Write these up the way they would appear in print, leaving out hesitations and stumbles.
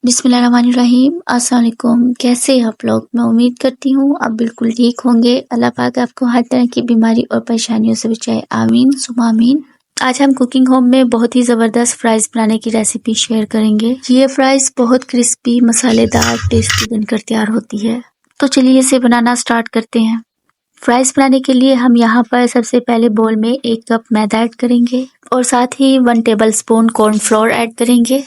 बिस्मिल्लाहिर्रहमानिर्रहीम। अस्सलाम वालेकुम। कैसे हैं आप लोग? मैं उम्मीद करती हूँ आप बिल्कुल ठीक होंगे। अल्लाह पाक आपको हर तरह की बीमारी और परेशानियों से बचाए। आमीन सुमा आमीन। आज हम कुकिंग होम में बहुत ही ज़बरदस्त फ्राइज़ बनाने की रेसिपी शेयर करेंगे। ये फ्राइज़ बहुत क्रिस्पी, मसालेदार, टेस्टी बनकर तैयार होती है। तो चलिए इसे बनाना स्टार्ट करते हैं। फ्राइज़ बनाने के लिए हम यहाँ पर सबसे पहले बोल में 1 कप मैदा ऐड करेंगे और साथ ही 1 टेबल स्पून कॉर्नफ्लोर ऐड करेंगे।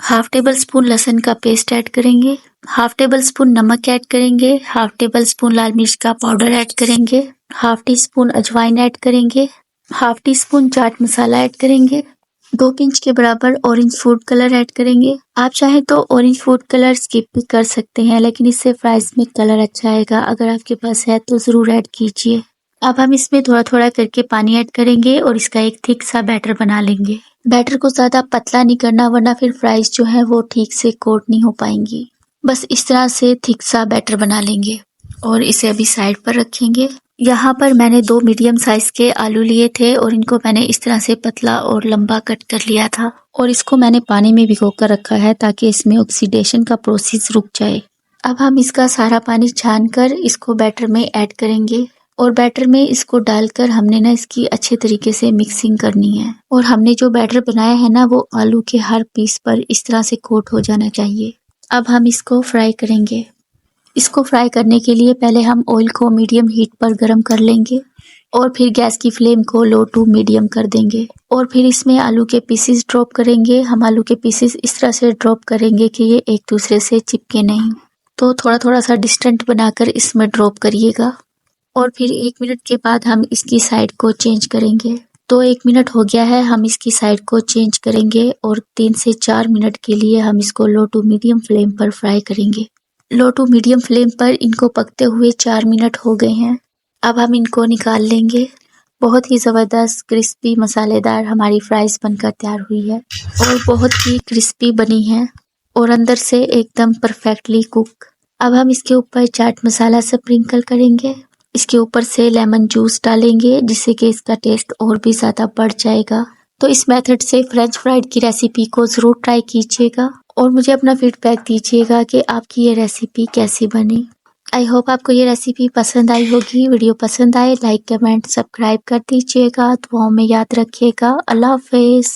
हाफ टेबल स्पून लहसुन का पेस्ट ऐड करेंगे, हाफ टेबल स्पून नमक ऐड करेंगे, हाफ टेबल स्पून लाल मिर्च का पाउडर ऐड करेंगे, हाफ टी स्पून अजवाइन ऐड करेंगे, half tea spoon chaat masala add करेंगे, 2 पिंच के बराबर ऑरेंज फूड कलर ऐड करेंगे। आप चाहें तो ऑरेंज फूड कलर स्किप भी कर सकते हैं, लेकिन इससे फ्राइज में कलर अच्छा आएगा। अगर आपके पास है तो ज़रूर ऐड कीजिए। अब हम इसमें थोड़ा थोड़ा करके पानी ऐड करेंगे और इसका एक थिक सा बैटर बना लेंगे। बैटर को ज़्यादा पतला नहीं करना, वरना फिर फ्राइज जो है वो ठीक से कोट नहीं हो पाएंगी। बस इस तरह से थिक सा बैटर बना लेंगे और इसे अभी साइड पर रखेंगे। यहाँ पर मैंने 2 मीडियम साइज के आलू लिए थे और इनको मैंने इस तरह से पतला और लंबा कट कर लिया था और इसको मैंने पानी में भिगो कर रखा है ताकि इसमें ऑक्सीडेशन का प्रोसेस रुक जाए। अब हम इसका सारा पानी छान कर इसको बैटर में ऐड करेंगे और बैटर में इसको डालकर हमने ना इसकी अच्छे तरीके से मिक्सिंग करनी है। और हमने जो बैटर बनाया है ना, वो आलू के हर पीस पर इस तरह से कोट हो जाना चाहिए। अब हम इसको फ्राई करेंगे। इसको फ्राई करने के लिए पहले हम ऑयल को मीडियम हीट पर गर्म कर लेंगे और फिर गैस की फ्लेम को लो टू मीडियम कर देंगे और फिर इसमें आलू के पीसेस ड्रॉप करेंगे। हम आलू के पीसेस इस तरह से ड्रॉप करेंगे कि ये एक दूसरे से चिपके नहीं, तो थोड़ा थोड़ा सा डिस्टेंट बनाकर इसमें ड्रॉप करिएगा। और फिर 1 मिनट के बाद हम इसकी साइड को चेंज करेंगे। तो 1 मिनट हो गया है, हम इसकी साइड को चेंज करेंगे और 3 से 4 मिनट के लिए हम इसको लो टू मीडियम फ्लेम पर फ्राई करेंगे। लो टू मीडियम फ्लेम पर इनको पकते हुए 4 मिनट हो गए हैं। अब हम इनको निकाल लेंगे। बहुत ही ज़बरदस्त क्रिस्पी मसालेदार हमारी फ्राइज़ बनकर तैयार हुई है और बहुत ही क्रिस्पी बनी है और अंदर से एकदम परफेक्टली कुक। अब हम इसके ऊपर चाट मसाला स्प्रिंकल करेंगे। इसके ऊपर से लेमन जूस डालेंगे जिससे कि इसका टेस्ट और भी ज़्यादा बढ़ जाएगा। तो इस मेथड से फ्रेंच फ्राइड की रेसिपी को ज़रूर ट्राई कीजिएगा और मुझे अपना फीडबैक दीजिएगा कि आपकी ये रेसिपी कैसी बनी। आई होप आपको ये रेसिपी पसंद आई होगी। वीडियो पसंद आए लाइक कमेंट सब्सक्राइब कर दीजिएगा। दुआओं में याद रखिएगा। अल्लाह हाफिज़।